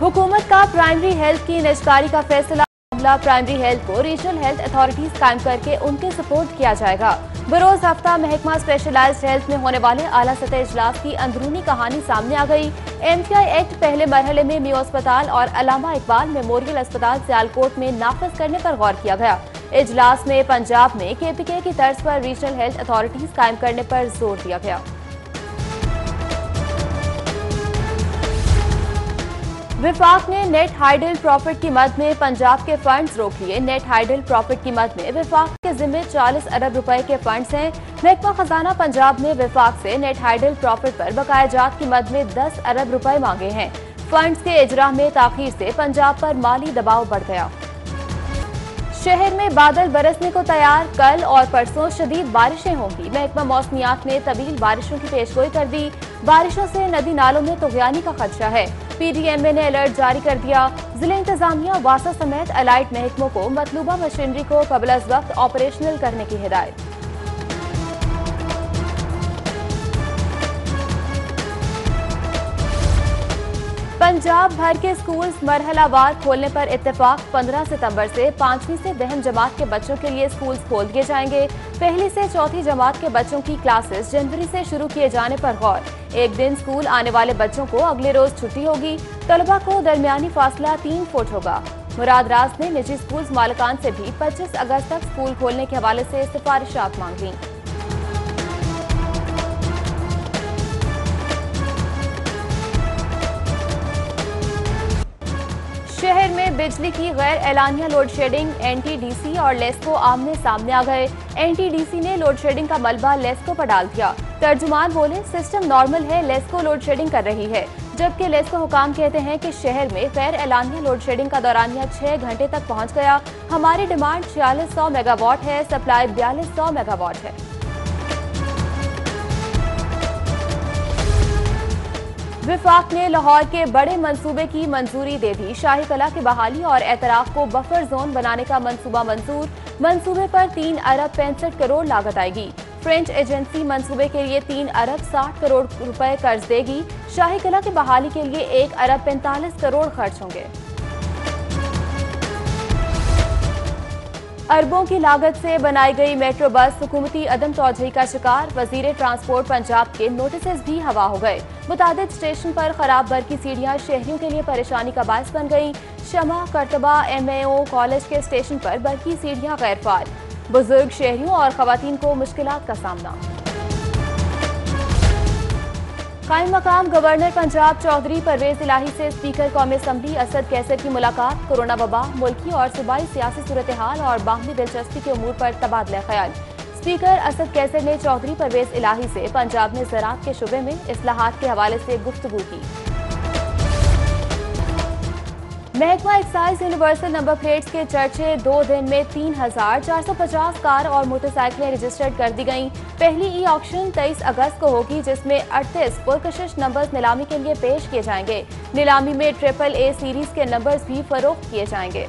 हुकूमत का primary health की निजकारी का फैसला। मामला प्राइमरी हेल्थ को रीजनल हेल्थ अथॉरिटीज कायम करके उनके सपोर्ट किया जाएगा। बरोज हफ्ता महकमा स्पेशलाइज्ड हेल्थ में होने वाले आला सतह इजलास की अंदरूनी कहानी सामने आ गई। MTI एक्ट पहले मरहले में मियो अस्पताल और अल्लामा इकबाल मेमोरियल अस्पताल सियालकोट में नाफिज करने पर गौर किया गया। इजलास में पंजाब में KPK की तर्ज पर रीजनल हेल्थ अथॉरिटीज कायम करने पर जोर दिया गया। विफाक ने नेट हाइडल प्रॉफिट की मद में पंजाब के फंड्स रोक लिए। नेट हाइडल प्रॉफिट की मद में विफाक के जिम्मे 40 अरब रुपए के फंड्स हैं। महकमा खजाना पंजाब ने विफाक से नेट हाइडल प्रॉफिट पर बकाया जात की मद में 10 अरब रुपए मांगे हैं। फंड्स के इजरा में ताखीर से पंजाब पर माली दबाव बढ़ गया। शहर में बादल बरसने को तैयार। कल और परसों शदीद बारिशें होंगी। महकमा मौसमियात ने तवील बारिशों की पेशगोई कर दी। बारिशों से नदी नालों में तुगयानी का खदशा है। PDMA ने अलर्ट जारी कर दिया। जिला इंतजामिया वासा समेत अलाइड महकमों को मतलूबा मशीनरी को कबल अज वक्त ऑपरेशनल करने की हिदायत। पंजाब भर के स्कूल्स मरहलावार खोलने पर इत्तेफाक। 15 सितंबर से 5वीं से 10वीं जमात के बच्चों के लिए स्कूल्स खोल दिए जाएंगे। पहली से चौथी जमात के बच्चों की क्लासेस जनवरी से शुरू किए जाने पर गौर। एक दिन स्कूल आने वाले बच्चों को अगले रोज छुट्टी होगी। तलबा को दरमियानी फासला 3 फुट होगा। मुराद राज ने निजी स्कूल मालिकान से भी 25 अगस्त तक स्कूल खोलने के हवाले से सिफारिशात मांगी। शहर में बिजली की गैर एलानिया लोड शेडिंग। NTDC और लेस्को आमने सामने आ गए। NTDC ने लोड शेडिंग का मलबा लेस्को पर डाल दिया। तर्जुमान बोले सिस्टम नॉर्मल है, लेस्को लोड शेडिंग कर रही है। जबकि लेस्को हुकाम कहते हैं कि शहर में गैर एलानिया लोड शेडिंग का दौरानिया 6 घंटे तक पहुंच गया। हमारी डिमांड 4600 मेगावाट है, सप्लाई 4200 मेगावाट है। विफाक ने लाहौर के बड़े मंसूबे की मंजूरी दे दी। शाही कला की बहाली और एतराफ को बफर जोन बनाने का मंसूबा मंजूर। मंसूबे पर 3 अरब 65 करोड़ लागत आएगी। फ्रेंच एजेंसी मंसूबे के लिए 3 अरब 60 करोड़ रुपए कर्ज देगी। शाही कला की बहाली के लिए 1 अरब 45 करोड़ खर्च होंगे। अरबों की लागत से बनाई गई मेट्रो बस हुकूमती अदम तौजही का शिकार। वजीर ट्रांसपोर्ट पंजाब के नोटिस भी हवा हो गए। मुतादिद स्टेशन पर खराब बर्की सीढ़ियां शहरियों के लिए परेशानी का बायस बन गई। शमा करतबा MAO कॉलेज के स्टेशन पर बर्की सीढ़ियां गैर फाल। बुजुर्ग शहरियों और खवातीन को मुश्किलात का सामना। कायम मकाम गवर्नर पंजाब चौधरी परवेज इलाही से स्पीकर कौमी असम्बली असद कैसर की मुलाकात। कोरोना वबा, मुल्की और सूबाई सियासी सूरत हाल और बाहमी दिलचस्पी के उमूर पर तबादला ख्याल। स्पीकर असद कैसर ने चौधरी परवेज इलाही से पंजाब में ज़राअत के शुबे में इस्लाहात के हवाले से गुफ्तगू की। महकमा एक्साइज यूनिवर्सल नंबर प्लेट्स के चर्चे। 2 दिन में 3450 कार और मोटरसाइकिलें रजिस्टर्ड कर दी गईं। पहली ई ऑक्शन 23 अगस्त को होगी, जिसमें 38 पुरकशिश नंबर्स नीलामी के लिए पेश किए जाएंगे। नीलामी में AAA सीरीज के नंबर्स भी फरोख्त किए जाएंगे।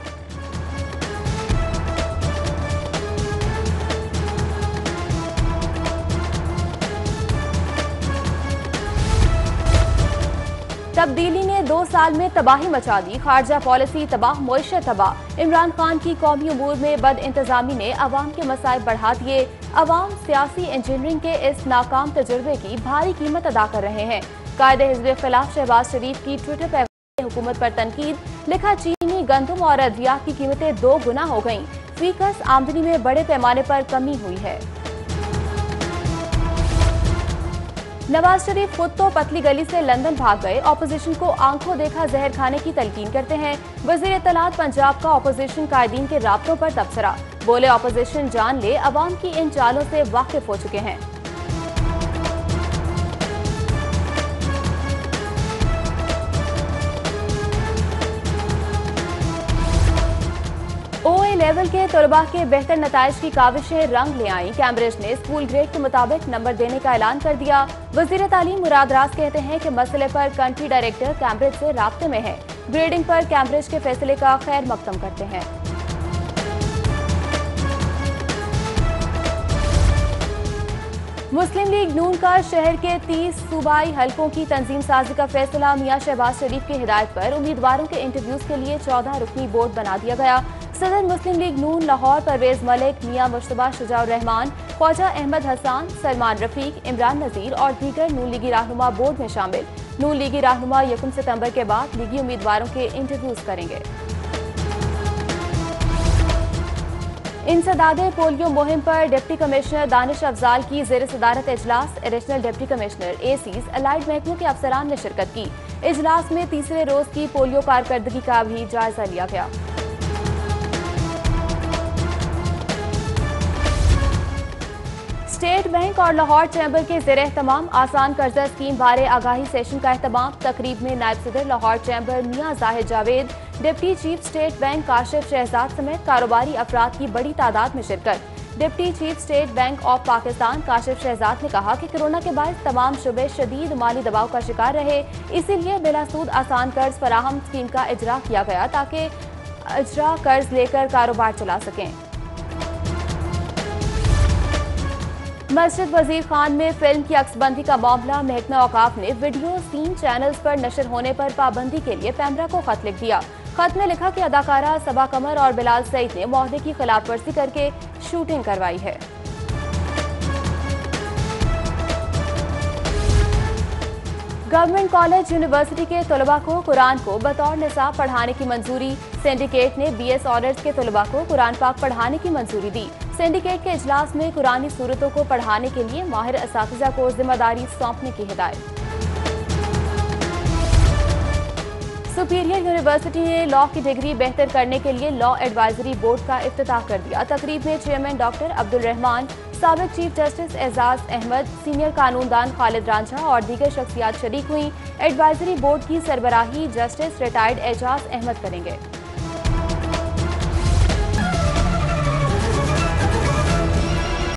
तब्दीली ने 2 साल में तबाही मचा दी। खारजा पॉलिसी तबाह, मुईशत तबाह। इमरान खान की कौमी उमूर में बद इंतजामी ने अवाम के मसाइब बढ़ा दिए। अवाम सियासी इंजीनियरिंग के इस नाकाम तजुर्बे की भारी कीमत अदा कर रहे हैं। कायदे हिज़्ब खिलाफ शहबाज शरीफ की ट्विटर पर हुकूमत पर तनकीद। लिखा चीनी, गंदम और अद्वियात की कीमतें 2 गुना हो गईं। फीकस आमदनी में बड़े पैमाने पर कमी हुई है। नवाज शरीफ खुद तो पतली गली से लंदन भाग गए। ऑपोजिशन को आंखों देखा जहर खाने की तलकीन करते हैं। वज़ीर इत्तलात पंजाब का ऑपोजिशन कायदीन के राब्तों पर तबसरा। बोले ऑपोजिशन जान ले अवाम की इन चालों से वाकिफ हो चुके हैं। OA लेवल के तलबा के बेहतर नताइज की काविशें रंग ले आईं। कैम्ब्रिज ने स्कूल ग्रेड के मुताबिक नंबर देने का ऐलान कर दिया। वजीर तालीम मुराद राज कहते हैं कि मसले पर कंट्री डायरेक्टर कैम्ब्रिज से राब्ते में है। ग्रेडिंग पर कैम्ब्रिज के फैसले का खैर मकदम करते हैं। मुस्लिम लीग नून का शहर के 30 सूबाई हलकों की तंजीम साजी का फैसला। मियां शहबाज शरीफ की हिदायत पर उम्मीदवारों के इंटरव्यूज के लिए 14 रुकनी बोर्ड बना दिया गया। सदर मुस्लिम लीग नून लाहौर परवेज मलिक, मियां मुश्तबा शुजाउर रहमान, ख्वाजा अहमद हसन, सलमान रफीक, इमरान नजीर और दीगर नून लीगी रहनुमा बोर्ड में शामिल। नून लीगी रहनुमा 1 सितंबर के बाद लीगी उम्मीदवारों के इंटरव्यूज करेंगे। इंसदादे पोलियो मुहिम पर डिप्टी कमिश्नर दानिश अफजाल की ज़ेर सदारत इजलास। Additional deputy commissioner, ACs, allied महकमों के अफसरान ने शिरकत की। इजलास में तीसरे रोज की पोलियो कारकर्दगी का भी जायजा लिया गया। स्टेट बैंक और लाहौर चैम्बर के ज़ेर एहतमाम आसान कर्जा स्कीम बारे आगाही सेशन का एहतमाम। तकरीब में नायब सदर Lahore chamber Mian Zahid Javed, deputy chief state bank Kashif Shahzad समेत कारोबारी अफराद की बड़ी तादाद में शिरकत। Deputy chief state bank of Pakistan Kashif Shahzad ने कहा कि कोरोना के बाद तमाम शुबे शदीद माली दबाव का शिकार रहे, इसीलिए बिलासूद आसान कर्ज फराहम स्कीम का इजरा किया गया ताकि इजरा कर्ज लेकर कारोबार चला सकें। मस्जिद वजीर खान में फिल्म की अक्सबंदी का मामला। महकमा औकाफ ने वीडियो 3 चैनल्स पर नशर होने पर पाबंदी के लिए पैमरा को खत लिख दिया। खत में लिखा कि अदाकारा सबा कमर और बिलाल सईद ने मुआहदे की खिलाफ वर्जी करके शूटिंग करवाई है। गवर्नमेंट कॉलेज यूनिवर्सिटी के तलबा को कुरान को बतौर निसाब पढ़ाने की मंजूरी। सिंडिकेट ने BS ऑनर्स के तलबा को कुरान पाक पढ़ाने की मंजूरी दी। सिंडिकेट के इजलास में कुरानी सूरतों को पढ़ाने के लिए माहिर असातिज़ा को जिम्मेदारी सौंपने की हिदायत। सुपीरियर यूनिवर्सिटी ने लॉ की डिग्री बेहतर करने के लिए लॉ एडवाइजरी बोर्ड का इफ्तिताह कर दिया। तकरीब में चेयरमैन डॉक्टर अब्दुल रहमान, साबिक chief justice Ejaz Ahmed, senior कानूनदान खालिद रांझा और दीगर शख्सियात शरीक हुई। एडवाइजरी बोर्ड की सरबराही जस्टिस रिटायर्ड एजाज अहमद करेंगे।